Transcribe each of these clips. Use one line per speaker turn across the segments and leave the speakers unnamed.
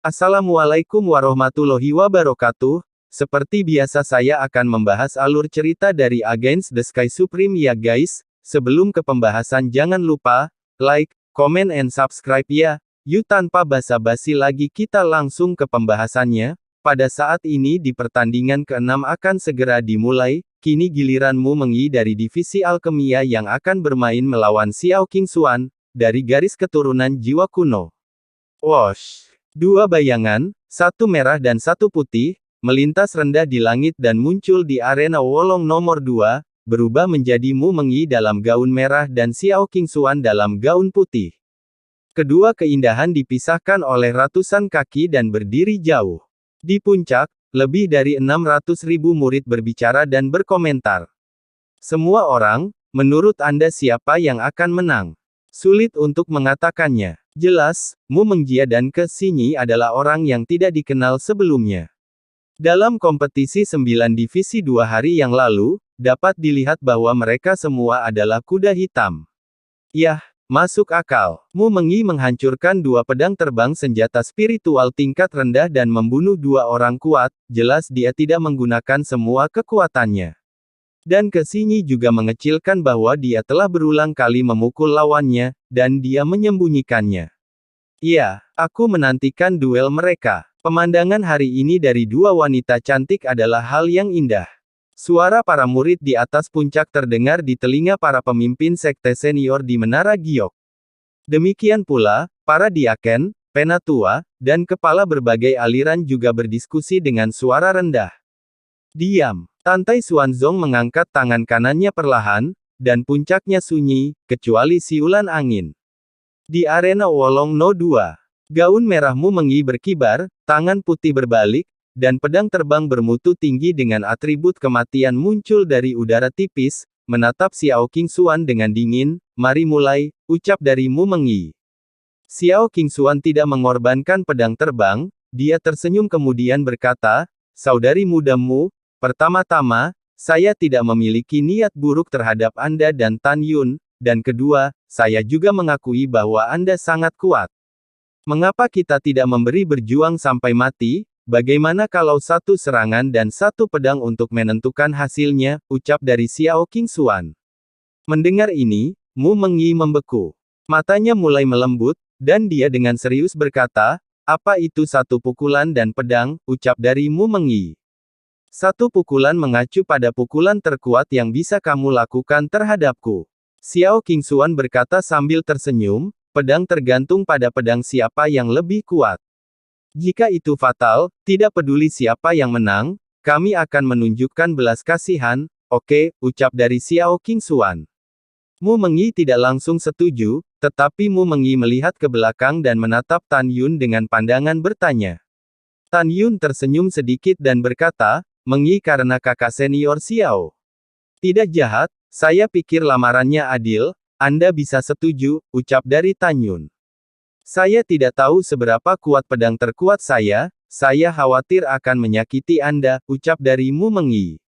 Assalamualaikum warahmatullahi wabarakatuh. Seperti biasa saya akan membahas alur cerita dari Against the Sky Supreme ya guys. Sebelum ke pembahasan jangan lupa, like, comment and subscribe ya. Yuk tanpa basa-basi lagi kita langsung ke pembahasannya. Pada saat ini di pertandingan ke-6 akan segera dimulai, kini giliran Mu Mengyi dari divisi Alkemia yang akan bermain melawan Xiao Qingxuan, dari garis keturunan jiwa kuno. Wosh! Dua bayangan, satu merah dan satu putih, melintas rendah di langit dan muncul di arena Wolong nomor 2, berubah menjadi Mu Mengyi dalam gaun merah dan Xiao Qingxuan dalam gaun putih. Kedua keindahan dipisahkan oleh ratusan kaki dan berdiri jauh. Di puncak, lebih dari 600.000 murid berbicara dan berkomentar. Semua orang, menurut Anda siapa yang akan menang? Sulit untuk mengatakannya. Jelas, Mu Mengjia dan Ke Xinyi adalah orang yang tidak dikenal sebelumnya. Dalam kompetisi 9 divisi 2 hari yang lalu, dapat dilihat bahwa mereka semua adalah kuda hitam. Yah, masuk akal. Mu Mengyi menghancurkan dua pedang terbang senjata spiritual tingkat rendah dan membunuh dua orang kuat, jelas dia tidak menggunakan semua kekuatannya. Dan Ke Xinyi juga mengecilkan bahwa dia telah berulang kali memukul lawannya, dan dia menyembunyikannya. Iya, aku menantikan duel mereka. Pemandangan hari ini dari dua wanita cantik adalah hal yang indah. Suara para murid di atas puncak terdengar di telinga para pemimpin sekte senior di Menara Giok. Demikian pula, para diaken, penatua, dan kepala berbagai aliran juga berdiskusi dengan suara rendah. Diam. Tantai Xuanzong mengangkat tangan kanannya perlahan, dan puncaknya sunyi, kecuali siulan angin. Di arena Wolong No 2, gaun merah Mu Mengyi berkibar, tangan putih berbalik, dan pedang terbang bermutu tinggi dengan atribut kematian muncul dari udara tipis, menatap Xiao Qingxuan dengan dingin. Mari mulai, ucap dari Mu Mengyi. Xiao Qingxuan tidak mengorbankan pedang terbang, dia tersenyum kemudian berkata, "Saudari mudamu, pertama-tama, saya tidak memiliki niat buruk terhadap Anda dan Tan Yun, dan kedua, saya juga mengakui bahwa Anda sangat kuat. Mengapa kita tidak memberi berjuang sampai mati? Bagaimana kalau satu serangan dan satu pedang untuk menentukan hasilnya?" ucap dari Xiao Qingxuan. Mendengar ini, Mu Mengyi membeku. Matanya mulai melembut, dan dia dengan serius berkata, "Apa itu satu pukulan dan pedang?" ucap dari Mu Mengyi. "Satu pukulan mengacu pada pukulan terkuat yang bisa kamu lakukan terhadapku." Xiao Qingxuan berkata sambil tersenyum, "Pedang tergantung pada pedang siapa yang lebih kuat. Jika itu fatal, tidak peduli siapa yang menang, kami akan menunjukkan belas kasihan." "Oke," ucap dari Xiao Qingxuan. Mu Mengyi tidak langsung setuju, tetapi Mu Mengyi melihat ke belakang dan menatap Tan Yun dengan pandangan bertanya. Tan Yun tersenyum sedikit dan berkata, "Mengyi karena kakak senior Xiao. Tidak jahat, saya pikir lamarannya adil, Anda bisa setuju," ucap dari Tan Yun. "Saya tidak tahu seberapa kuat pedang terkuat saya khawatir akan menyakiti Anda," ucap dari Mu Mengyi.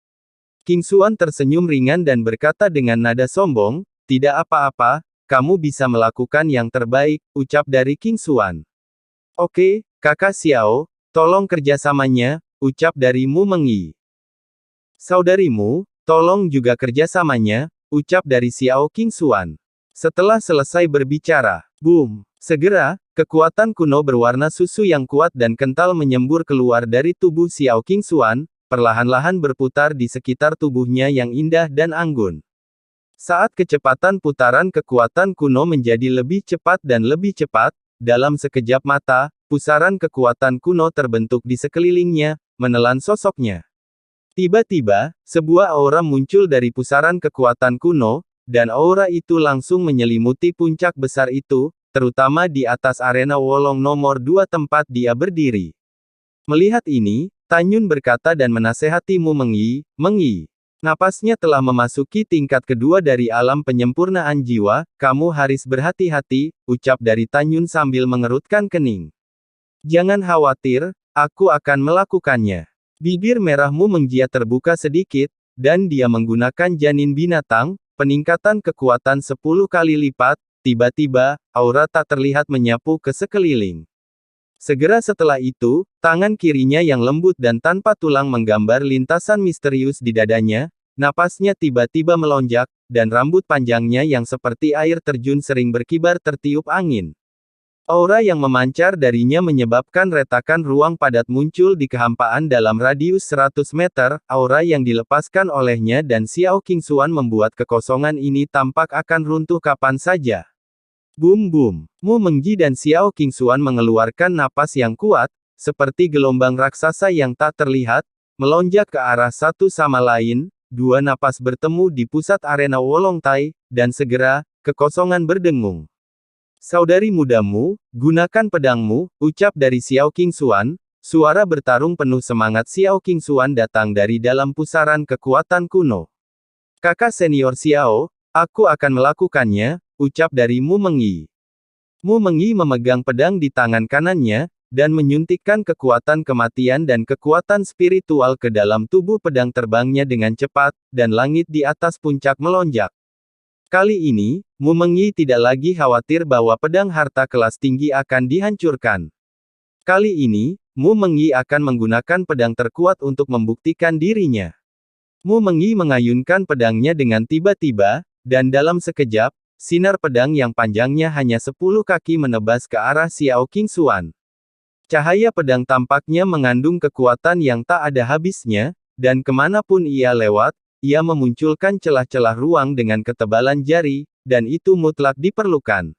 Qingxuan tersenyum ringan dan berkata dengan nada sombong, "Tidak apa-apa, kamu bisa melakukan yang terbaik," ucap dari Qingxuan. "Oke, kakak Xiao, tolong kerjasamanya," ucap dari Mu Mengyi. "Saudarimu, tolong juga kerjasamanya," ucap dari Xiao Qingxuan. Setelah selesai berbicara, boom! Segera, kekuatan kuno berwarna susu yang kuat dan kental menyembur keluar dari tubuh Xiao Qingxuan, perlahan-lahan berputar di sekitar tubuhnya yang indah dan anggun. Saat kecepatan putaran kekuatan kuno menjadi lebih cepat dan lebih cepat, dalam sekejap mata, pusaran kekuatan kuno terbentuk di sekelilingnya, menelan sosoknya. Tiba-tiba, sebuah aura muncul dari pusaran kekuatan kuno, dan aura itu langsung menyelimuti puncak besar itu, terutama di atas arena Wolong nomor 2 tempat dia berdiri. Melihat ini, Tan Yun berkata dan menasehati Mu Mengyi, "Mengyi, napasnya telah memasuki tingkat kedua dari alam penyempurnaan jiwa, kamu harus berhati-hati," ucap dari Tan Yun sambil mengerutkan kening. "Jangan khawatir, aku akan melakukannya." Bibir merah Mu Mengjia terbuka sedikit, dan dia menggunakan janin binatang, peningkatan kekuatan 10 kali lipat. Tiba-tiba, aura tak terlihat menyapu ke sekeliling. Segera setelah itu, tangan kirinya yang lembut dan tanpa tulang menggambar lintasan misterius di dadanya, napasnya tiba-tiba melonjak, dan rambut panjangnya yang seperti air terjun sering berkibar tertiup angin. Aura yang memancar darinya menyebabkan retakan ruang padat muncul di kehampaan dalam radius 100 meter, aura yang dilepaskan olehnya dan Xiao Qingxuan membuat kekosongan ini tampak akan runtuh kapan saja. Boom boom. Mu Mengji dan Xiao Qingxuan mengeluarkan napas yang kuat, seperti gelombang raksasa yang tak terlihat, melonjak ke arah satu sama lain, dua napas bertemu di pusat arena Wolong Tai, dan segera, kekosongan berdengung. Saudari mudamu, gunakan pedangmu, ucap dari Xiao Qingxuan, suara bertarung penuh semangat Xiao Qingxuan datang dari dalam pusaran kekuatan kuno. Kakak senior Xiao, aku akan melakukannya, ucap dari Mu Mengyi. Mu Mengyi memegang pedang di tangan kanannya, dan menyuntikkan kekuatan kematian dan kekuatan spiritual ke dalam tubuh pedang terbangnya dengan cepat, dan langit di atas puncak melonjak. Kali ini, Mu Mengyi tidak lagi khawatir bahwa pedang harta kelas tinggi akan dihancurkan. Kali ini, Mu Mengyi akan menggunakan pedang terkuat untuk membuktikan dirinya. Mu Mengyi mengayunkan pedangnya dengan tiba-tiba, dan dalam sekejap, sinar pedang yang panjangnya hanya 10 kaki menebas ke arah Xiao Qingxuan. Cahaya pedang tampaknya mengandung kekuatan yang tak ada habisnya, dan kemanapun ia lewat, ia memunculkan celah-celah ruang dengan ketebalan jari, dan itu mutlak diperlukan.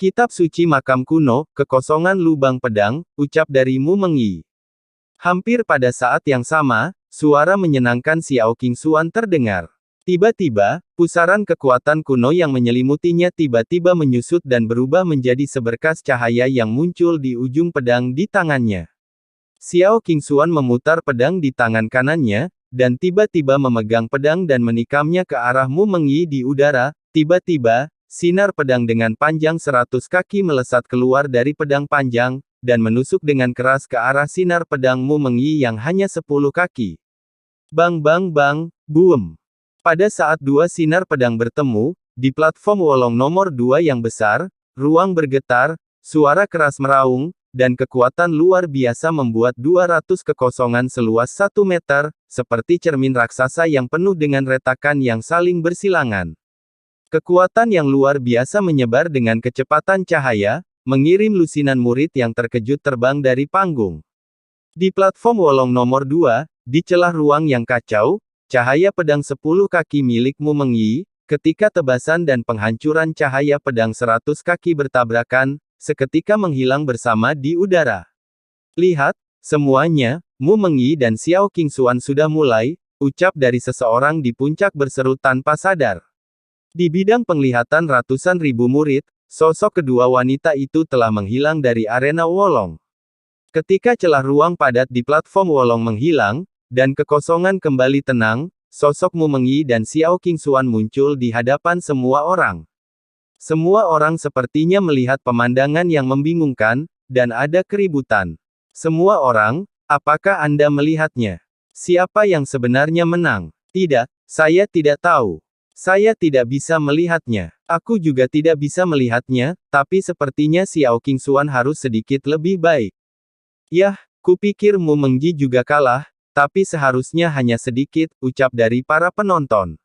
Kitab suci makam kuno, kekosongan lubang pedang, ucap dari Mu Mengyi. Hampir pada saat yang sama, suara menyenangkan Xiao Qingxuan terdengar. Tiba-tiba, pusaran kekuatan kuno yang menyelimutinya tiba-tiba menyusut dan berubah menjadi seberkas cahaya yang muncul di ujung pedang di tangannya. Xiao Qingxuan memutar pedang di tangan kanannya, dan tiba-tiba memegang pedang dan menikamnya ke arah Mu Mengyi di udara. Tiba-tiba, sinar pedang dengan panjang 100 kaki melesat keluar dari pedang panjang, dan menusuk dengan keras ke arah sinar pedang Mu Mengyi yang hanya 10 kaki. Bang bang bang, boom. Pada saat dua sinar pedang bertemu, di platform Wolong nomor 2 yang besar, ruang bergetar, suara keras meraung, dan kekuatan luar biasa membuat 200 kekosongan seluas 1 meter, seperti cermin raksasa yang penuh dengan retakan yang saling bersilangan. Kekuatan yang luar biasa menyebar dengan kecepatan cahaya, mengirim lusinan murid yang terkejut terbang dari panggung. Di platform Wolong nomor 2, di celah ruang yang kacau, cahaya pedang 10 kaki milik Mu Mengyi, ketika tebasan dan penghancuran cahaya pedang 100 kaki bertabrakan, seketika menghilang bersama di udara. Lihat, semuanya, Mu Mengyi dan Xiao Qingxuan sudah mulai, ucap dari seseorang di puncak berseru tanpa sadar. Di bidang penglihatan ratusan ribu murid, sosok kedua wanita itu telah menghilang dari arena Wolong. Ketika celah ruang padat di platform Wolong menghilang, dan kekosongan kembali tenang, sosok Mu Mengyi dan Xiao Qingxuan muncul di hadapan semua orang. Semua orang sepertinya melihat pemandangan yang membingungkan, dan ada keributan. Semua orang, apakah Anda melihatnya? Siapa yang sebenarnya menang? Tidak, saya tidak tahu. Saya tidak bisa melihatnya. Aku juga tidak bisa melihatnya, tapi sepertinya Xiao Qingxuan harus sedikit lebih baik. Yah, kupikir Mu Mengji juga kalah, tapi seharusnya hanya sedikit, ucap dari para penonton.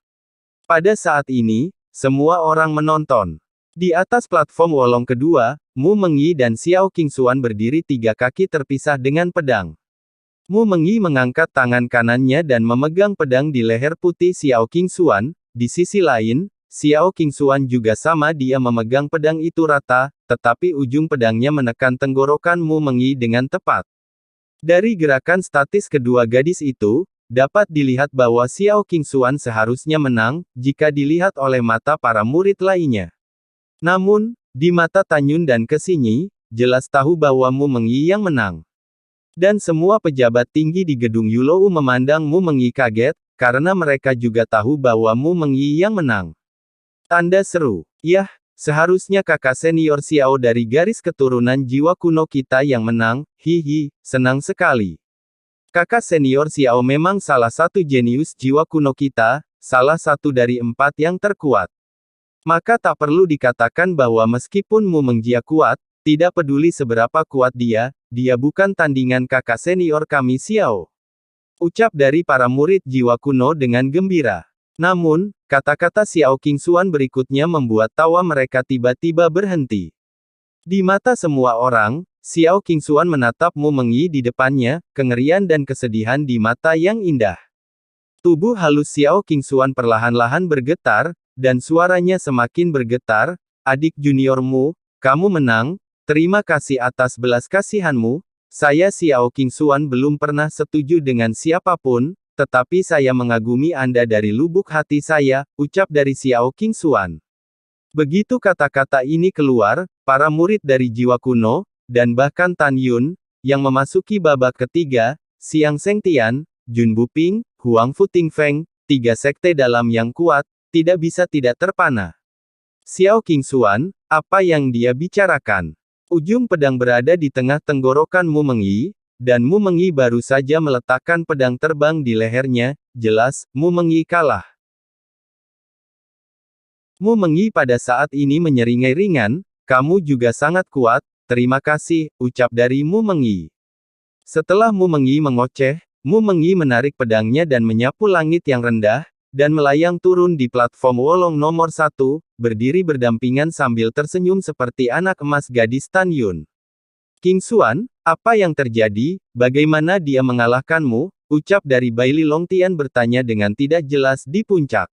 Pada saat ini, semua orang menonton. Di atas platform Wolong kedua, Mu Mengyi dan Xiao Qingxuan berdiri 3 kaki terpisah dengan pedang. Mu Mengyi mengangkat tangan kanannya dan memegang pedang di leher putih Xiao Qingxuan. Di sisi lain, Xiao Qingxuan juga sama, dia memegang pedang itu rata, tetapi ujung pedangnya menekan tenggorokan Mu Mengyi dengan tepat. Dari gerakan statis kedua gadis itu, dapat dilihat bahwa Xiao Qingxuan seharusnya menang, jika dilihat oleh mata para murid lainnya. Namun, di mata Tanyun dan Kesinyi, jelas tahu bahwa Mu Mengyi yang menang. Dan semua pejabat tinggi di gedung Yulou memandang Mu Mengyi kaget, karena mereka juga tahu bahwa Mu Mengyi yang menang. Tanda seru. Yah, seharusnya kakak senior Xiao dari garis keturunan jiwa kuno kita yang menang, hihi, senang sekali. Kakak senior Xiao memang salah satu jenius jiwa kuno kita, salah satu dari 4 yang terkuat. Maka tak perlu dikatakan bahwa meskipun Mu Mengji kuat, Tidak peduli seberapa kuat dia bukan tandingan kakak senior kami Xiao. Ucap dari para murid jiwa kuno dengan gembira. Namun, kata-kata Xiao Qingxuan berikutnya membuat tawa mereka tiba-tiba berhenti. Di mata semua orang, Xiao Qingxuan menatap Mu Mengyi di depannya, kengerian dan kesedihan di mata yang indah. Tubuh halus Xiao Qingxuan perlahan-lahan bergetar, dan suaranya semakin bergetar, "Adik juniormu, kamu menang. Terima kasih atas belas kasihanmu. Saya Xiao Qingxuan belum pernah setuju dengan siapapun, tetapi saya mengagumi Anda dari lubuk hati saya," ucap dari Xiao Qingxuan. Begitu kata-kata ini keluar, para murid dari jiwa kuno, dan bahkan Tan Yun, yang memasuki babak ketiga, Xiang Shengtian, Jun Buping, Huang Futingfeng, tiga sekte dalam yang kuat, tidak bisa tidak terpana. Xiao Qingxuan, apa yang dia bicarakan? Ujung pedang berada di tengah tenggorokan Mu Mengyi, dan Mu Mengyi baru saja meletakkan pedang terbang di lehernya, jelas, Mu Mengyi kalah. Mu Mengyi pada saat ini menyeringai ringan, "Kamu juga sangat kuat, terima kasih," ucap dari Mu Mengyi. Setelah Mu Mengyi mengoceh, Mu Mengyi menarik pedangnya dan menyapu langit yang rendah, dan melayang turun di platform Wolong nomor 1, berdiri berdampingan sambil tersenyum seperti anak emas gadis Tan Yun. "Qingxuan, apa yang terjadi? Bagaimana dia mengalahkanmu?" ucap dari Baili Longtian bertanya dengan tidak jelas di puncak.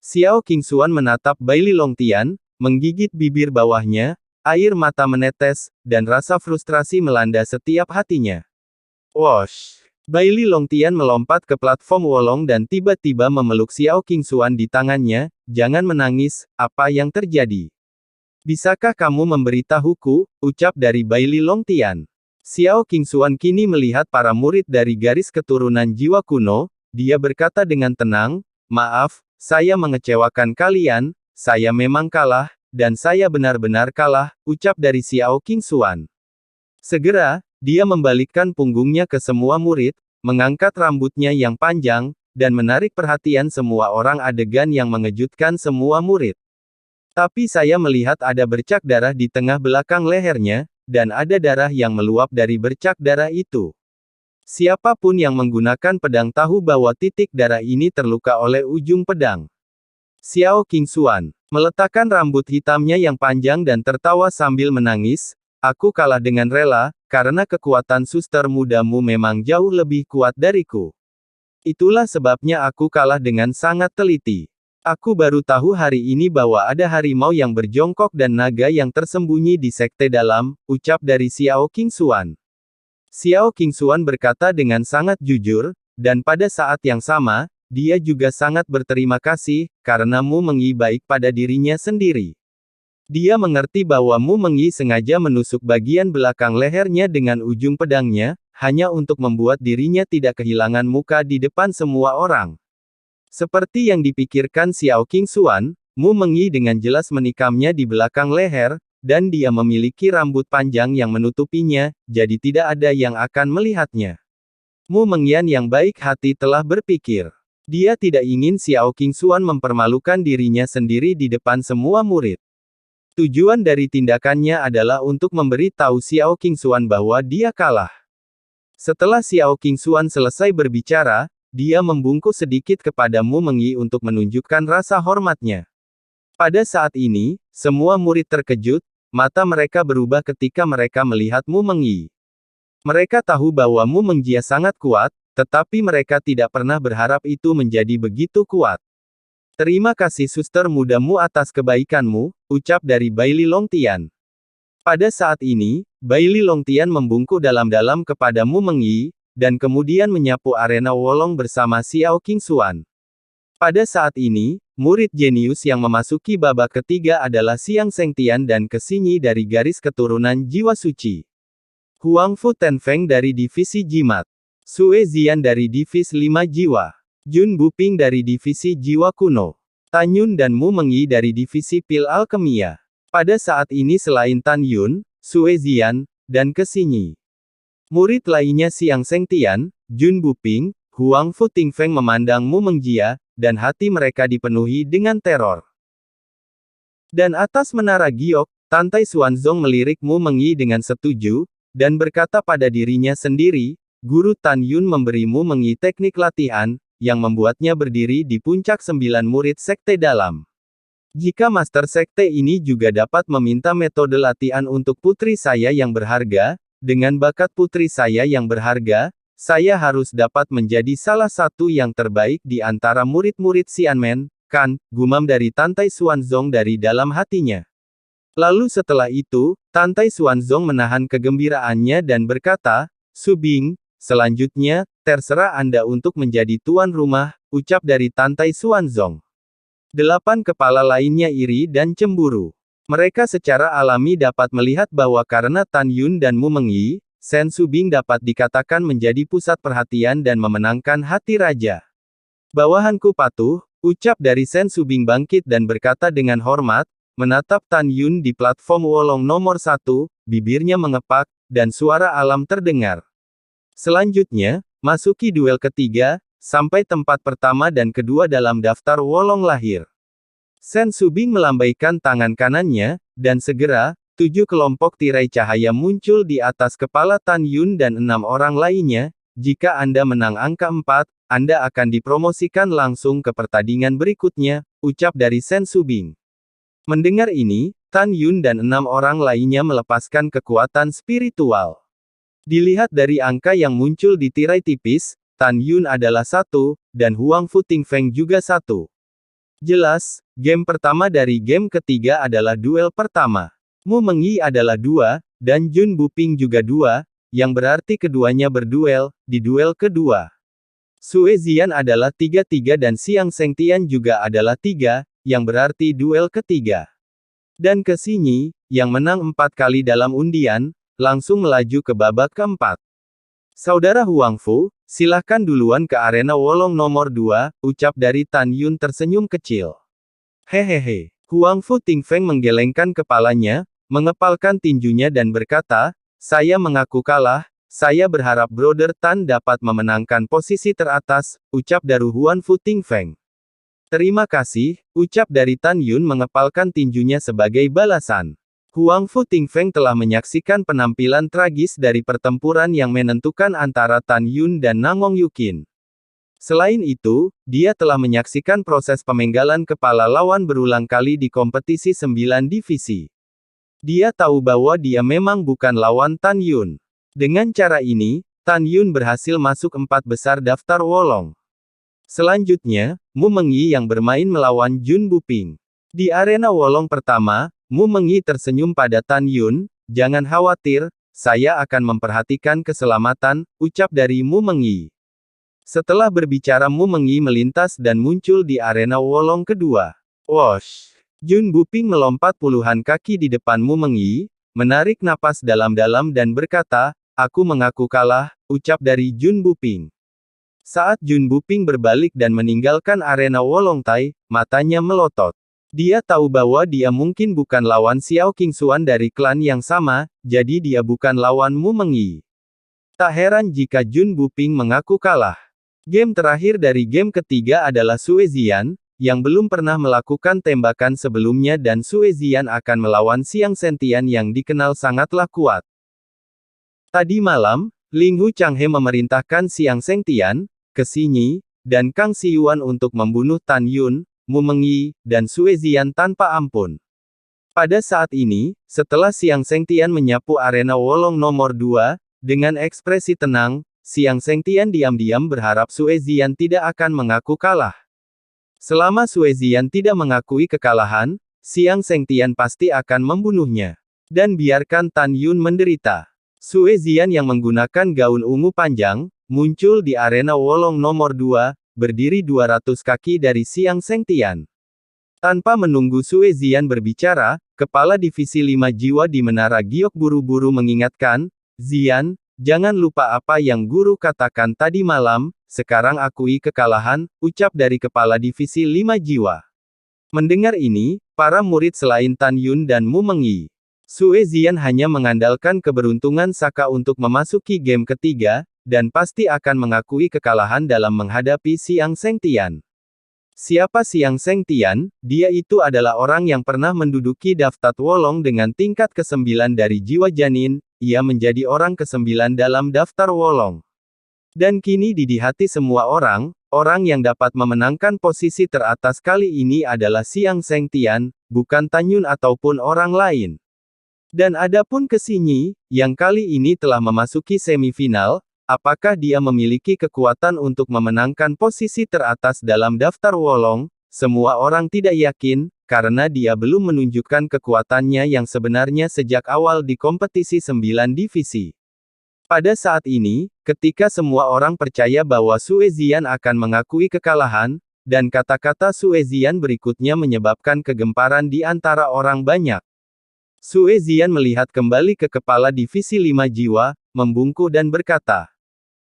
Xiao Qingxuan menatap Baili Longtian, menggigit bibir bawahnya, air mata menetes, dan rasa frustrasi melanda setiap hatinya. Wosh! Baili Longtian melompat ke platform Wolong dan tiba-tiba memeluk Xiao Qingxuan di tangannya. "Jangan menangis, apa yang terjadi? Bisakah kamu memberitahuku?" ucap dari Baili Longtian. Xiao Qingxuan kini melihat para murid dari garis keturunan jiwa kuno, dia berkata dengan tenang, "Maaf, saya mengecewakan kalian, saya memang kalah, dan saya benar-benar kalah," ucap dari Xiao Qingxuan. Segera, dia membalikkan punggungnya ke semua murid, mengangkat rambutnya yang panjang, dan menarik perhatian semua orang adegan yang mengejutkan semua murid. "Tapi saya melihat ada bercak darah di tengah belakang lehernya, dan ada darah yang meluap dari bercak darah itu. Siapapun yang menggunakan pedang tahu bahwa titik darah ini terluka oleh ujung pedang." Xiao Qingxuan meletakkan rambut hitamnya yang panjang dan tertawa sambil menangis, "Aku kalah dengan rela, karena kekuatan suster mudamu memang jauh lebih kuat dariku. Itulah sebabnya aku kalah dengan sangat teliti. Aku baru tahu hari ini bahwa ada harimau yang berjongkok dan naga yang tersembunyi di sekte dalam," ucap dari Xiao Qingxuan. Xiao Qingxuan berkata dengan sangat jujur, dan pada saat yang sama, dia juga sangat berterima kasih, karena Mu Mengyi baik pada dirinya sendiri. Dia mengerti bahwa Mu Mengyi sengaja menusuk bagian belakang lehernya dengan ujung pedangnya, hanya untuk membuat dirinya tidak kehilangan muka di depan semua orang. Seperti yang dipikirkan Xiao Qingxuan, Mu Mengyi dengan jelas menikamnya di belakang leher, dan dia memiliki rambut panjang yang menutupinya, jadi tidak ada yang akan melihatnya. Mu Mengyan yang baik hati telah berpikir. Dia tidak ingin Xiao Qingxuan mempermalukan dirinya sendiri di depan semua murid. Tujuan dari tindakannya adalah untuk memberi tahu Xiao Qingxuan bahwa dia kalah. Setelah Xiao Qingxuan selesai berbicara, dia membungkuk sedikit kepada Mu Mengyi untuk menunjukkan rasa hormatnya. Pada saat ini, semua murid terkejut, mata mereka berubah ketika mereka melihat Mu Mengyi. Mereka tahu bahwa Mu Mengyi sangat kuat, tetapi mereka tidak pernah berharap itu menjadi begitu kuat. "Terima kasih suster mudamu atas kebaikanmu," ucap dari Baili Longtian. Pada saat ini, Baili Longtian membungkuk dalam-dalam kepada Mu Mengyi, dan kemudian menyapu arena Wolong bersama Xiao Qingxuan. Pada saat ini, murid jenius yang memasuki babak ketiga adalah Xiang Shengtian dan Kesinyi dari garis keturunan jiwa suci. Huang Fu Tenfeng dari divisi jimat. Sue Zian dari divisi 5 jiwa. Jun Buping dari divisi jiwa kuno. Tan Yun dan Mu Mengyi dari divisi pil alkemia. Pada saat ini selain Tan Yun, Sue Zian, dan Kesinyi, murid lainnya Xiang Shengtian, Jun Buping, Huang Fu Tingfeng memandang Mu Mengjia, dan hati mereka dipenuhi dengan teror. Dan atas menara giok, Tantai Xuanzong melirik Mu Mengyi dengan setuju, dan berkata pada dirinya sendiri, Guru Tan Yun memberi Mu Mengyi teknik latihan, yang membuatnya berdiri di puncak 9 murid sekte dalam. Jika master sekte ini juga dapat meminta metode latihan untuk putri saya yang berharga, dengan bakat putri saya yang berharga, saya harus dapat menjadi salah satu yang terbaik di antara murid-murid Xianmen, kan, gumam dari Tantai Xuanzong dari dalam hatinya. Lalu setelah itu, Tantai Xuanzong menahan kegembiraannya dan berkata, Su Bing, selanjutnya, terserah Anda untuk menjadi tuan rumah, ucap dari Tantai Xuanzong. 8 kepala lainnya iri dan cemburu. Mereka secara alami dapat melihat bahwa karena Tan Yun dan Mu Mengyi, Sen Su Bing dapat dikatakan menjadi pusat perhatian dan memenangkan hati raja. Bawahanku patuh, ucap dari Sen Su Bing bangkit dan berkata dengan hormat, menatap Tan Yun di platform Wolong nomor 1, bibirnya mengepak, dan suara alam terdengar. Selanjutnya, masuki duel ketiga, sampai tempat pertama dan kedua dalam daftar Wolong lahir. Sen Su Bing melambaikan tangan kanannya, dan segera, 7 kelompok tirai cahaya muncul di atas kepala Tan Yun dan 6 orang lainnya. Jika Anda menang angka 4, Anda akan dipromosikan langsung ke pertandingan berikutnya, ucap dari Sen Su Bing. Mendengar ini, Tan Yun dan 6 orang lainnya melepaskan kekuatan spiritual. Dilihat dari angka yang muncul di tirai tipis, Tan Yun adalah 1, dan Huang Fu Tingfeng juga 1. Jelas, game pertama dari game ketiga adalah duel pertama. Mu Mengyi adalah 2, dan Jun Buping juga 2, yang berarti keduanya berduel, di duel kedua. Sue Zian adalah 3-3 dan Xiang Sengtian juga adalah 3, yang berarti duel ketiga. Dan Kesinyi, yang menang 4 kali dalam undian, langsung melaju ke babak keempat. Saudara Huang Fu, silahkan duluan ke arena Wolong nomor 2, ucap dari Tan Yun tersenyum kecil. Hehehe. Huang Fu Tingfeng menggelengkan kepalanya, mengepalkan tinjunya dan berkata, saya mengaku kalah, saya berharap Brother Tan dapat memenangkan posisi teratas, ucap dari Huang Fu Tingfeng. Terima kasih, ucap dari Tan Yun mengepalkan tinjunya sebagai balasan. Huang Fu Tingfeng telah menyaksikan penampilan tragis dari pertempuran yang menentukan antara Tan Yun dan Nangong Yukin. Selain itu, dia telah menyaksikan proses pemenggalan kepala lawan berulang kali di kompetisi 9 divisi. Dia tahu bahwa dia memang bukan lawan Tan Yun. Dengan cara ini, Tan Yun berhasil masuk 4 besar daftar Wolong. Selanjutnya, Mu Mengyi yang bermain melawan Jun Buping. Di arena Wolong pertama, Mu Mengyi tersenyum pada Tan Yun, jangan khawatir, saya akan memperhatikan keselamatan, ucap dari Mu Mengyi. Setelah berbicara Mu Mengyi melintas dan muncul di arena Wolong kedua. Wosh! Jun Buping melompat puluhan kaki di depan Mu Mengyi, menarik napas dalam-dalam dan berkata, aku mengaku kalah, ucap dari Jun Buping. Saat Jun Buping berbalik dan meninggalkan arena Wolong Tai, matanya melotot. Dia tahu bahwa dia mungkin bukan lawan Xiao Qingxuan dari klan yang sama, jadi dia bukan lawan Mu Mengyi. Tak heran jika Jun Buping mengaku kalah. Game terakhir dari game ketiga adalah Sue Zian, yang belum pernah melakukan tembakan sebelumnya dan Sue Zian akan melawan Xiang Sentian yang dikenal sangatlah kuat. Tadi malam, Ling Hu Changhe memerintahkan Xiang Sengtian, Kesinyi, dan Kang Xiyuan untuk membunuh Tan Yun, Mu Mengyi, dan Sue Zian tanpa ampun. Pada saat ini, setelah Xiang Sengtian menyapu arena Wolong nomor 2, dengan ekspresi tenang, Xiang Sengtian diam-diam berharap Sue Zian tidak akan mengaku kalah. Selama Sue Zian tidak mengakui kekalahan, Xiang Sengtian pasti akan membunuhnya. Dan biarkan Tan Yun menderita. Sue Zian yang menggunakan gaun ungu panjang, muncul di arena Wolong nomor 2, berdiri 200 kaki dari Xiang Sengtian. Tanpa menunggu Sue Zian berbicara, Kepala Divisi 5 Jiwa di Menara Giok buru-buru mengingatkan, Zian, jangan lupa apa yang guru katakan tadi malam, sekarang akui kekalahan, ucap dari Kepala Divisi 5 Jiwa. Mendengar ini, para murid selain Tan Yun dan Mu Mengyi, Sue Zian hanya mengandalkan keberuntungan Saka untuk memasuki game ketiga, dan pasti akan mengakui kekalahan dalam menghadapi Xiang Sengtian. Siapa Xiang Sengtian? Dia itu adalah orang yang pernah menduduki daftar Wolong dengan tingkat ke-9 dari jiwa janin, ia menjadi orang ke-9 dalam daftar Wolong. Dan kini di hati semua orang, orang yang dapat memenangkan posisi teratas kali ini adalah Xiang Sengtian, bukan Tan Yun ataupun orang lain. Dan adapun Xinyi, yang kali ini telah memasuki semifinal, apakah dia memiliki kekuatan untuk memenangkan posisi teratas dalam daftar Wolong? Semua orang tidak yakin, karena dia belum menunjukkan kekuatannya yang sebenarnya sejak awal di kompetisi 9 divisi. Pada saat ini, ketika semua orang percaya bahwa Sue Zian akan mengakui kekalahan, dan kata-kata Sue Zian berikutnya menyebabkan kegemparan di antara orang banyak. Sue Zian melihat kembali ke kepala divisi 5 jiwa, membungkuk dan berkata,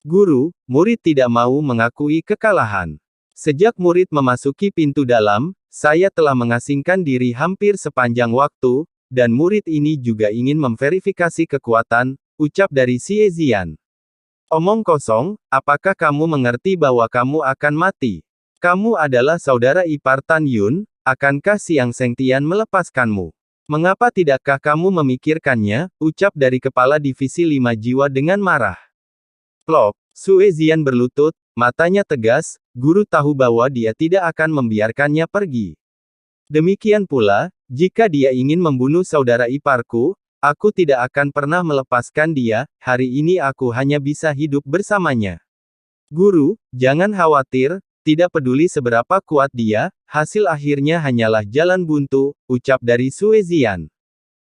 "Guru, murid tidak mau mengakui kekalahan. Sejak murid memasuki pintu dalam, saya telah mengasingkan diri hampir sepanjang waktu, dan murid ini juga ingin memverifikasi kekuatan," ucap dari Xie Zian. "Omong kosong, apakah kamu mengerti bahwa kamu akan mati? Kamu adalah saudara ipar Tan Yun, akankah Xiang Sengtian melepaskanmu? Mengapa tidakkah kamu memikirkannya?" ucap dari kepala divisi 5 jiwa dengan marah. Plop, Sue Zian berlutut, matanya tegas, guru tahu bahwa dia tidak akan membiarkannya pergi. Demikian pula, jika dia ingin membunuh saudara iparku, aku tidak akan pernah melepaskan dia, hari ini aku hanya bisa hidup bersamanya. Guru, jangan khawatir, tidak peduli seberapa kuat dia, hasil akhirnya hanyalah jalan buntu, ucap dari Sue Zian.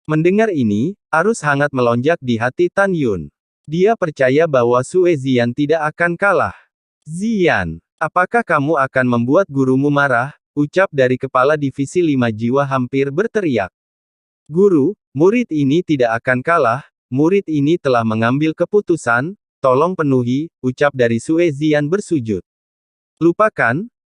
Mendengar ini, arus hangat melonjak di hati Tan Yun. Dia percaya bahwa Sue Zian tidak akan kalah. "Zian, apakah kamu akan membuat gurumu marah?" ucap dari kepala divisi 5 jiwa hampir berteriak. "Guru, murid ini tidak akan kalah, murid ini telah mengambil keputusan, tolong penuhi," ucap dari Sue Zian bersujud.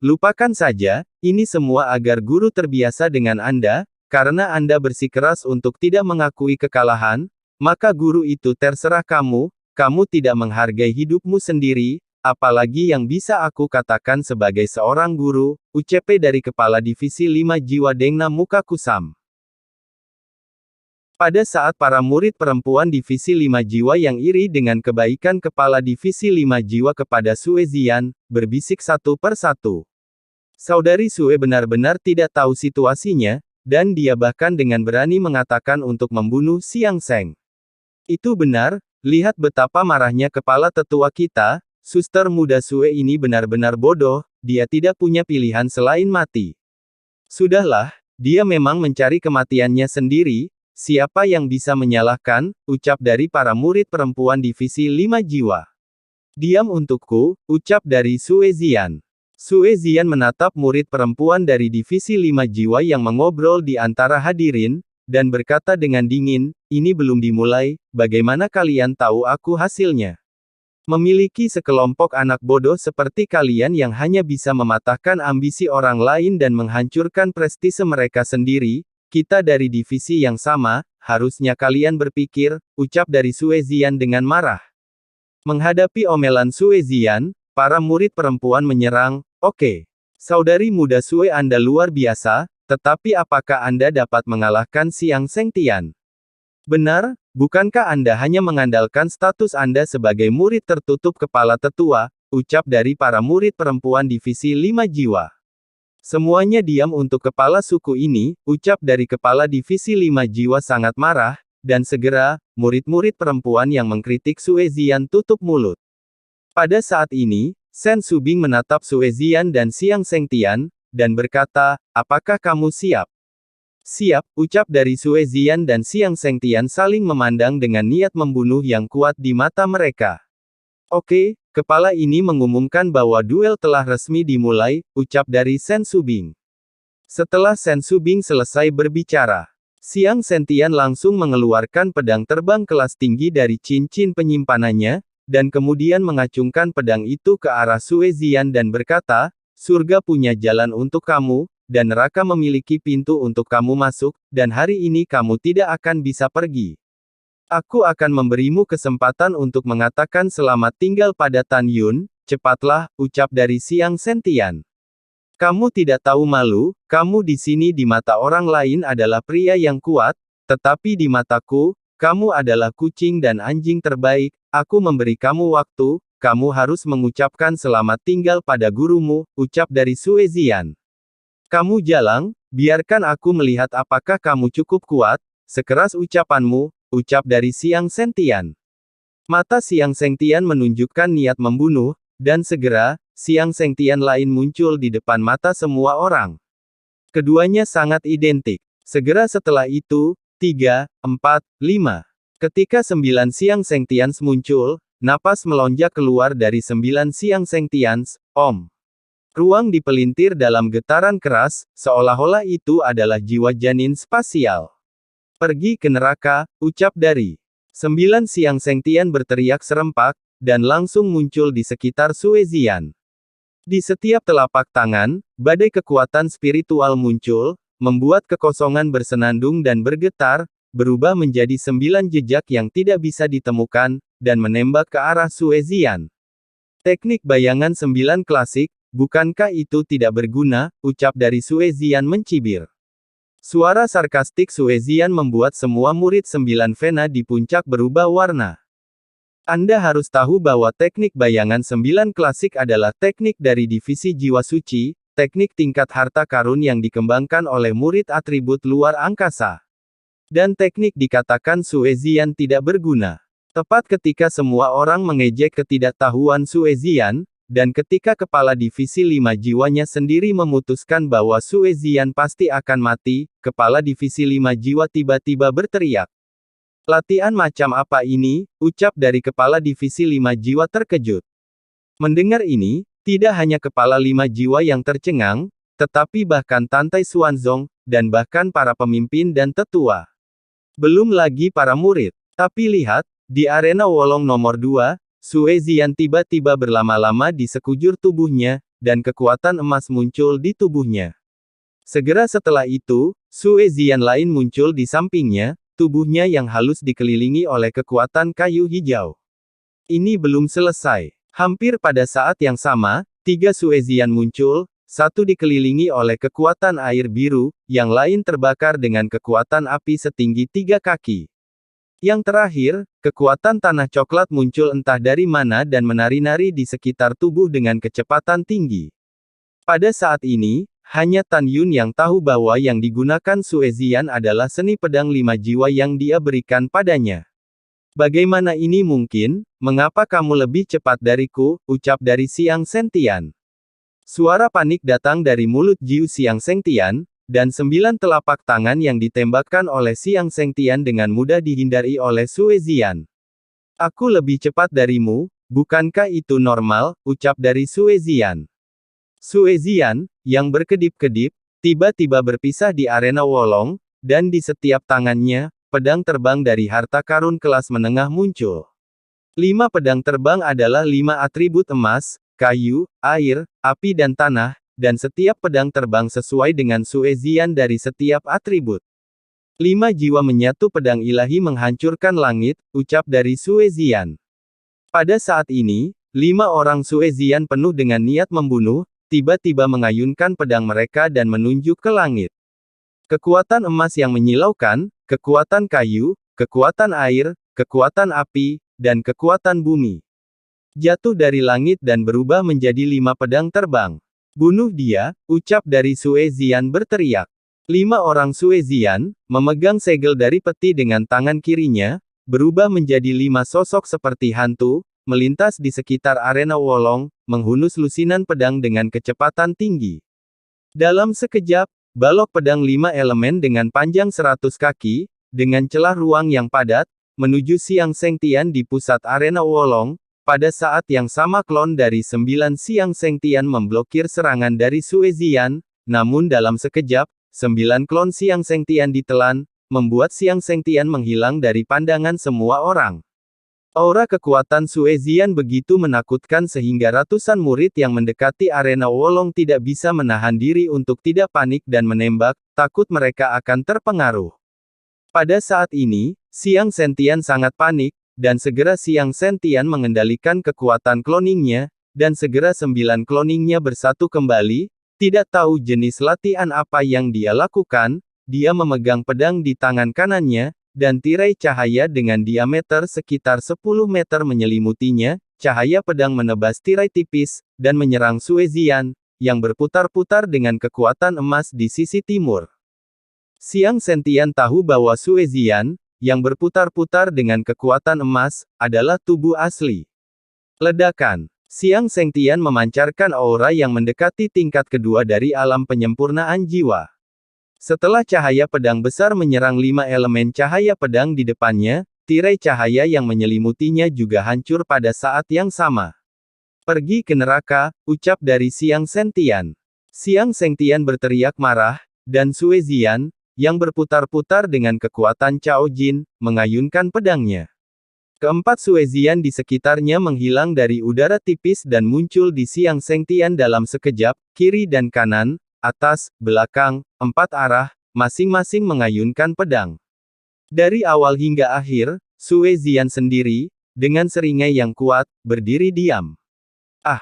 Lupakan saja, ini semua agar guru terbiasa dengan Anda, karena Anda bersikeras untuk tidak mengakui kekalahan, maka guru itu terserah kamu, kamu tidak menghargai hidupmu sendiri, apalagi yang bisa aku katakan sebagai seorang guru, ucap dari kepala divisi 5 jiwa Dengna muka kusam. Pada saat para murid perempuan divisi 5 jiwa yang iri dengan kebaikan kepala divisi 5 jiwa kepada Sue Zian, berbisik satu per satu. Saudari Sue benar-benar tidak tahu situasinya, dan dia bahkan dengan berani mengatakan untuk membunuh Xiang Seng. Itu benar, lihat betapa marahnya kepala tetua kita, suster muda Sue ini benar-benar bodoh, dia tidak punya pilihan selain mati. Sudahlah, dia memang mencari kematiannya sendiri, siapa yang bisa menyalahkan, ucap dari para murid perempuan divisi 5 jiwa. Diam untukku, ucap dari Sue Zian. Sue Zian menatap murid perempuan dari divisi 5 jiwa yang mengobrol di antara hadirin, dan berkata dengan dingin, "Ini belum dimulai, bagaimana kalian tahu aku hasilnya? Memiliki sekelompok anak bodoh seperti kalian yang hanya bisa mematahkan ambisi orang lain dan menghancurkan prestise mereka sendiri, kita dari divisi yang sama, harusnya kalian berpikir," ucap dari Sue Zian dengan marah. Menghadapi omelan Sue Zian, para murid perempuan menyerang, "Oke. Saudari muda Sue Anda luar biasa, tetapi apakah Anda dapat mengalahkan Xiang Sengtian? Benar, bukankah Anda hanya mengandalkan status Anda sebagai murid tertutup kepala tetua?" ucap dari para murid perempuan divisi 5 jiwa. "Semuanya diam untuk kepala suku ini," ucap dari kepala divisi 5 jiwa sangat marah, dan segera, murid-murid perempuan yang mengkritik Sue Zian tutup mulut. Pada saat ini, Shen Subing menatap Sue Zian dan Xiang Sengtian, dan berkata, "Apakah kamu siap?" "Siap," ucap dari Sue Zian dan Xiang Sengtian saling memandang dengan niat membunuh yang kuat di mata mereka. "Oke, kepala ini mengumumkan bahwa duel telah resmi dimulai," ucap dari Shen Subing. Setelah Shen Subing selesai berbicara, Xiang Sengtian langsung mengeluarkan pedang terbang kelas tinggi dari cincin penyimpanannya, dan kemudian mengacungkan pedang itu ke arah Sue Zian dan berkata, "Surga punya jalan untuk kamu, dan neraka memiliki pintu untuk kamu masuk, dan hari ini kamu tidak akan bisa pergi. Aku akan memberimu kesempatan untuk mengatakan selamat tinggal pada Tan Yun, cepatlah," ucap dari Xiang Sengtian. Kamu tidak tahu malu, kamu di sini di mata orang lain adalah pria yang kuat, tetapi di mataku, kamu adalah kucing dan anjing terbaik. Aku memberi kamu waktu, kamu harus mengucapkan selamat tinggal pada gurumu, ucap dari Sue Zian. Kamu jalang, biarkan aku melihat apakah kamu cukup kuat, sekeras ucapanmu, ucap dari Xiang Sengtian. Mata Xiang Sengtian menunjukkan niat membunuh, dan segera, Xiang Sengtian lain muncul di depan mata semua orang. Keduanya sangat identik. Segera setelah itu, 3, 4, 5. Ketika 9 Xiang Sengtians muncul, napas melonjak keluar dari 9 Xiang Sengtians, Om. Ruang dipelintir dalam getaran keras, seolah-olah itu adalah jiwa janin spasial. Pergi ke neraka, ucap dari 9 Xiang Sengtian berteriak serempak, dan langsung muncul di sekitar Sue Zian. Di setiap telapak tangan, badai kekuatan spiritual muncul, membuat kekosongan bersenandung dan bergetar, berubah menjadi 9 jejak yang tidak bisa ditemukan, dan menembak ke arah Sue Zian. Teknik bayangan 9 klasik, bukankah itu tidak berguna, ucap dari Sue Zian mencibir. Suara sarkastik Sue Zian membuat semua murid 9 Vena di puncak berubah warna. Anda harus tahu bahwa teknik bayangan 9 klasik adalah teknik dari divisi jiwa suci, teknik tingkat harta karun yang dikembangkan oleh murid atribut luar angkasa. Dan teknik dikatakan Sue Zian tidak berguna. Tepat ketika semua orang mengejek ketidaktahuan Sue Zian, dan ketika kepala divisi 5 jiwanya sendiri memutuskan bahwa Sue Zian pasti akan mati, kepala divisi 5 jiwa tiba-tiba berteriak. Latihan macam apa ini, ucap dari kepala divisi 5 jiwa terkejut. Mendengar ini, tidak hanya kepala 5 jiwa yang tercengang, tetapi bahkan Tantai Xuanzong, dan bahkan para pemimpin dan tetua. Belum lagi para murid. Tapi lihat, di arena Wolong nomor 2, Sue Zian tiba-tiba berlama-lama di sekujur tubuhnya, dan kekuatan emas muncul di tubuhnya. Segera setelah itu, Sue Zian lain muncul di sampingnya, tubuhnya yang halus dikelilingi oleh kekuatan kayu hijau. Ini belum selesai. Hampir pada saat yang sama, 3 Sue Zian muncul, satu dikelilingi oleh kekuatan air biru, yang lain terbakar dengan kekuatan api setinggi 3 kaki. Yang terakhir, kekuatan tanah coklat muncul entah dari mana dan menari-nari di sekitar tubuh dengan kecepatan tinggi. Pada saat ini, hanya Tan Yun yang tahu bahwa yang digunakan Sue Zian adalah seni pedang 5 jiwa yang dia berikan padanya. Bagaimana ini mungkin? Mengapa kamu lebih cepat dariku? Ucap dari Xiang Sengtian. Suara panik datang dari mulut Jiu Xiang Sengtian, dan 9 telapak tangan yang ditembakkan oleh Xiang Sengtian dengan mudah dihindari oleh Sue Zian. Aku lebih cepat darimu, bukankah itu normal? Ucap dari Sue Zian. Sue Zian, yang berkedip-kedip, tiba-tiba berpisah di arena Wolong, dan di setiap tangannya, pedang terbang dari harta karun kelas menengah muncul. 5 pedang terbang adalah 5 atribut emas, kayu, air, api dan tanah, dan setiap pedang terbang sesuai dengan Sue Zian dari setiap atribut. 5 jiwa menyatu pedang ilahi menghancurkan langit, ucap dari Sue Zian. Pada saat ini, 5 orang Sue Zian penuh dengan niat membunuh, tiba-tiba mengayunkan pedang mereka dan menunjuk ke langit. Kekuatan emas yang menyilaukan, kekuatan kayu, kekuatan air, kekuatan api, dan kekuatan bumi. Jatuh dari langit dan berubah menjadi 5 pedang terbang. Bunuh dia, ucap dari Sue Zian berteriak. 5 orang Sue Zian, memegang segel dari peti dengan tangan kirinya, berubah menjadi 5 sosok seperti hantu, melintas di sekitar arena Wolong, menghunus lusinan pedang dengan kecepatan tinggi. Dalam sekejap, balok pedang 5 elemen dengan panjang 100 kaki, dengan celah ruang yang padat, menuju Xiang Sengtian di pusat arena Wolong. Pada saat yang sama klon dari 9 Xiang Sengtian memblokir serangan dari Sue Zian, namun dalam sekejap, 9 klon Xiang Sengtian ditelan, membuat Xiang Sengtian menghilang dari pandangan semua orang. Aura kekuatan Sue Zian begitu menakutkan sehingga ratusan murid yang mendekati arena Wolong tidak bisa menahan diri untuk tidak panik dan menembak, takut mereka akan terpengaruh. Pada saat ini, Xiang Sengtian sangat panik, dan segera Xiang Sengtian mengendalikan kekuatan cloningnya, dan segera 9 cloningnya bersatu kembali, Tidak tahu jenis latihan apa yang dia lakukan, dia memegang pedang di tangan kanannya, dan tirai cahaya dengan diameter sekitar 10 meter menyelimutinya. Cahaya pedang menebas tirai tipis, dan menyerang Sue Zian, yang berputar-putar dengan kekuatan emas di sisi timur. Xiang Sentian tahu bahwa Sue Zian, yang berputar-putar dengan kekuatan emas, adalah tubuh asli. Ledakan. Xiang Sentian memancarkan aura yang mendekati tingkat kedua dari alam penyempurnaan jiwa. Setelah cahaya pedang besar menyerang 5 elemen cahaya pedang di depannya, tirai cahaya yang menyelimutinya juga hancur pada saat yang sama. Pergi ke neraka, ucap dari Xiang Sentian. Xiang Sentian berteriak marah, dan Sue Zian, yang berputar-putar dengan kekuatan Cao Jin, mengayunkan pedangnya. Keempat Sue Zian di sekitarnya menghilang dari udara tipis dan muncul di Xiang Sentian dalam sekejap, kiri dan kanan, atas, belakang, 4 arah, masing-masing mengayunkan pedang. Dari awal hingga akhir, Sue Zian sendiri, dengan seringai yang kuat, berdiri diam. Ah,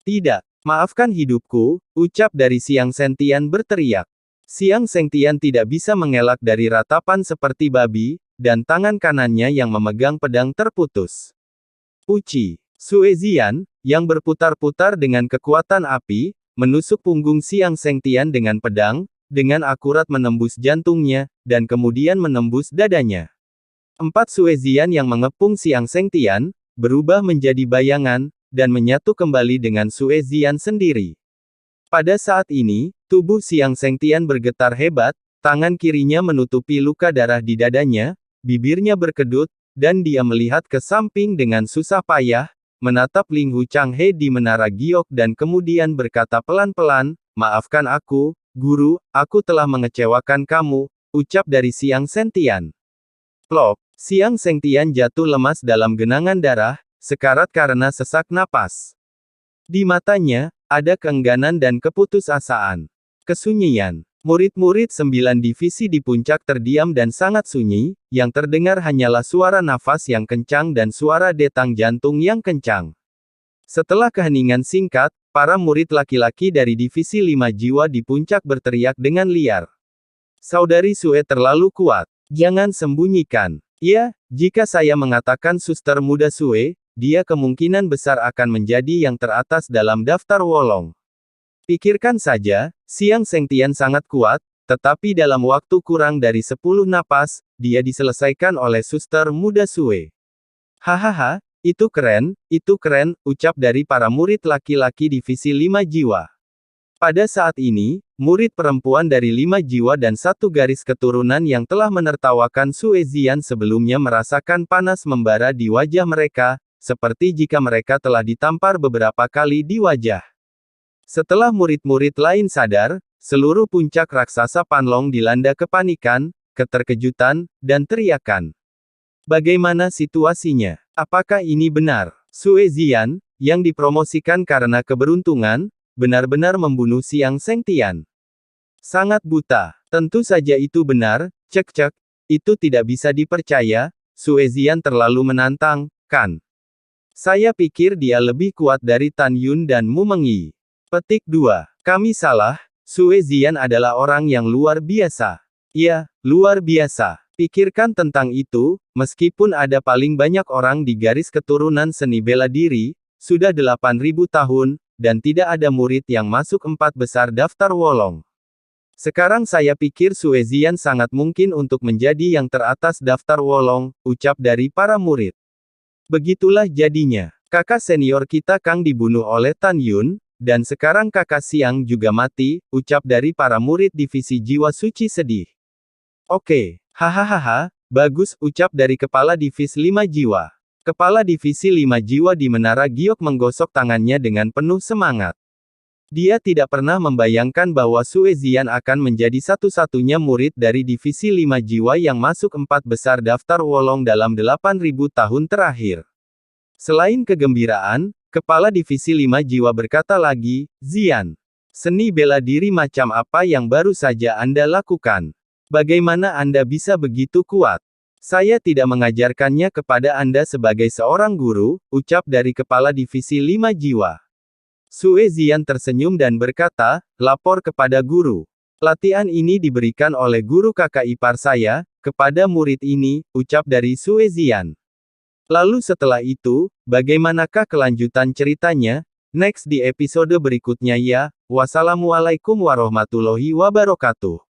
tidak, maafkan hidupku, ucap dari Xiang Sentian berteriak. Xiang Sentian tidak bisa mengelak dari ratapan seperti babi, dan tangan kanannya yang memegang pedang terputus. Puci. Sue Zian, yang berputar-putar dengan kekuatan api, menusuk punggung Xiang Sentian dengan pedang, dengan akurat menembus jantungnya, dan kemudian menembus dadanya. 4 Sue Zian yang mengepung Xiang Sentian, berubah menjadi bayangan, dan menyatu kembali dengan Sue Zian sendiri. Pada saat ini, tubuh Xiang Sentian bergetar hebat, tangan kirinya menutupi luka darah di dadanya, bibirnya berkedut, dan dia melihat ke samping dengan susah payah, menatap Ling Hu Changhe di Menara Giok dan kemudian berkata pelan-pelan, "Maafkan aku, guru, aku telah mengecewakan kamu," ucap dari Xiang Sentian. Plop, Xiang Sentian jatuh lemas dalam genangan darah, sekarat karena sesak napas. Di matanya, ada keengganan dan keputusasaan. Kesunyian. Murid-murid 9 divisi di puncak terdiam dan sangat sunyi, yang terdengar hanyalah suara nafas yang kencang dan suara detang jantung yang kencang. Setelah keheningan singkat, para murid laki-laki dari divisi 5 jiwa di puncak berteriak dengan liar. Saudari Sue terlalu kuat. Jangan sembunyikan. Ya, jika saya mengatakan suster muda Sue, dia kemungkinan besar akan menjadi yang teratas dalam daftar Wolong. Pikirkan saja, Xiang Sentian sangat kuat, tetapi dalam waktu kurang dari 10 napas, dia diselesaikan oleh suster muda Sue. Hahaha, itu keren, ucap dari para murid laki-laki divisi 5 jiwa. Pada saat ini, murid perempuan dari 5 jiwa dan 1 garis keturunan yang telah menertawakan Sue Zian sebelumnya merasakan panas membara di wajah mereka, seperti jika mereka telah ditampar beberapa kali di wajah. Setelah murid-murid lain sadar, seluruh puncak raksasa Panlong dilanda kepanikan, keterkejutan, dan teriakan. Bagaimana situasinya? Apakah ini benar? Sue Zian, yang dipromosikan karena keberuntungan, benar-benar membunuh Xiang Sentian. Sangat buta. Tentu saja itu benar, cek-cek, itu tidak bisa dipercaya, Sue Zian terlalu menantang, kan? Saya pikir dia lebih kuat dari Tan Yun dan Mu Mengyi. Petik 2. Kami salah, Sue Zian adalah orang yang luar biasa. Ya, luar biasa. Pikirkan tentang itu, meskipun ada paling banyak orang di garis keturunan seni bela diri, sudah 8.000 tahun, dan tidak ada murid yang masuk 4 besar daftar Wolong. Sekarang saya pikir Sue Zian sangat mungkin untuk menjadi yang teratas daftar Wolong, ucap dari para murid. Begitulah jadinya. Kakak senior kita Kang dibunuh oleh Tan Yun, dan sekarang kakak Xiang juga mati, ucap dari para murid divisi jiwa suci sedih. Oke, hahaha, bagus, ucap dari kepala divisi 5 jiwa. Kepala divisi 5 jiwa di Menara Giok menggosok tangannya dengan penuh semangat. Dia tidak pernah membayangkan bahwa Sue Zian akan menjadi satu-satunya murid dari divisi 5 jiwa yang masuk 4 besar daftar Wolong dalam 8.000 tahun terakhir. Selain kegembiraan, Kepala Divisi 5 Jiwa berkata lagi, "Zian, seni bela diri macam apa yang baru saja Anda lakukan? Bagaimana Anda bisa begitu kuat? Saya tidak mengajarkannya kepada Anda sebagai seorang guru," ucap dari Kepala Divisi 5 Jiwa. Sue Zian tersenyum dan berkata, lapor kepada guru. Latihan ini diberikan oleh guru kakak ipar saya, kepada murid ini, ucap dari Sue Zian. Lalu setelah itu, bagaimanakah kelanjutan ceritanya? Next di episode berikutnya ya. Wassalamualaikum warahmatullahi wabarakatuh.